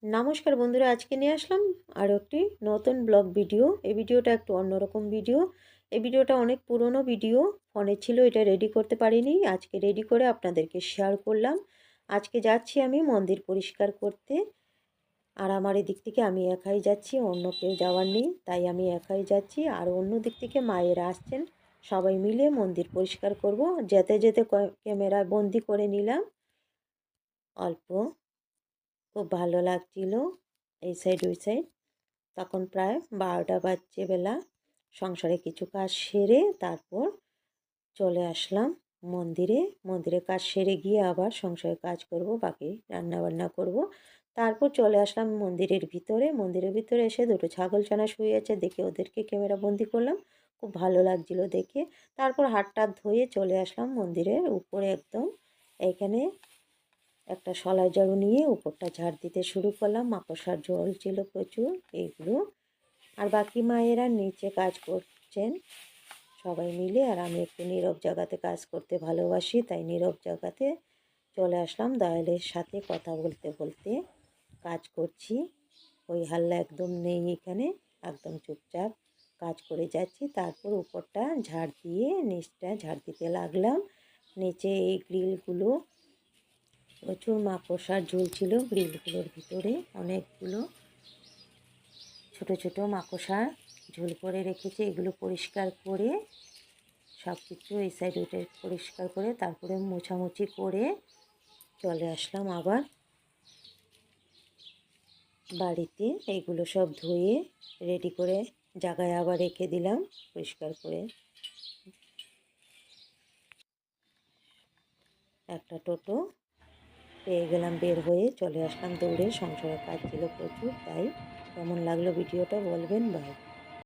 নমস্কার বন্ধুরা, আজকে নিয়ে আসলাম আরও একটি নতুন ব্লগ ভিডিও। এই ভিডিওটা একটু অন্যরকম ভিডিও। এই ভিডিওটা অনেক পুরনো ভিডিও, ফোনে ছিল, এটা রেডি করতে পারিনি। আজকে রেডি করে আপনাদেরকে শেয়ার করলাম। আজকে যাচ্ছি আমি মন্দির পরিষ্কার করতে। আর আমার এদিক থেকে আমি একাই যাচ্ছি, অন্য কেউ যাওয়ার নেই, তাই আমি একাই যাচ্ছি। আর অন্য দিক থেকে মায়েরা আসছেন, সবাই মিলে মন্দির পরিষ্কার করব। যেতে যেতে ক্যামেরা বন্দি করে নিলাম অল্প। খুব ভালো লাগছিল এই সাইড ওই সাইড। তখন প্রায় 12টা বাজছে বেলা। সংসারে কিছু কাজ সেরে তারপর চলে আসলাম মন্দিরে। মন্দিরে কাজ সেরে গিয়ে আবার সংসারে কাজ করব, বাকি রান্নাবান্না করব। তারপর চলে আসলাম মন্দিরের ভিতরে। মন্দিরের ভিতরে এসে দুটো ছাগলছানা শুয়ে আছে দেখে ওদেরকে ক্যামেরা বন্দি করলাম। খুব ভালো লাগছিল দেখে। তারপর হাত টাত ধুয়ে চলে আসলাম মন্দিরের উপরে একদম। এখানে একটা শলা ঝাড়ু নিয়ে উপরটা ঝাড় দিতে শুরু করলাম। মাকড়সার জল ছিল প্রচুর এইগুলো। আর বাকি মায়েরা নিচে কাজ করছেন সবাই মিলে। আর আমি একটু নীরব জায়গাতে কাজ করতে ভালোবাসি, তাই নীরব জায়গাতে চলে আসলাম। দয়ালের সাথে কথা বলতে বলতে কাজ করছি। ওই হাল্লা একদম নেই এখানে, একদম চুপচাপ কাজ করে যাচ্ছি। তারপর উপরটা ঝাড় দিয়ে নিচটা ঝাড় দিতে লাগলাম। নিচে এই গ্রিলগুলো প্রচুর মাকড়সার ঝুলছিল গ্রিলগুলোর ভিতরে, অনেকগুলো ছোট ছোট মাকড়সা ঝুল করে রেখেছে। এগুলো পরিষ্কার করে সব কিছু এই সাইড ওই সাইড পরিষ্কার করে তারপরে মোছামুছি করে চলে আসলাম আবার বাড়িতে। এইগুলো সব ধুয়ে রেডি করে জায়গায় আবার রেখে দিলাম পরিষ্কার করে। একটা টোটো পেয়ে গেলাম, বের হয়ে চলে আসলাম দৌড়ে। সংসারের কাজ ছিল প্রচুর, তাই কেমন লাগলো ভিডিওটা বলবেন। বাই।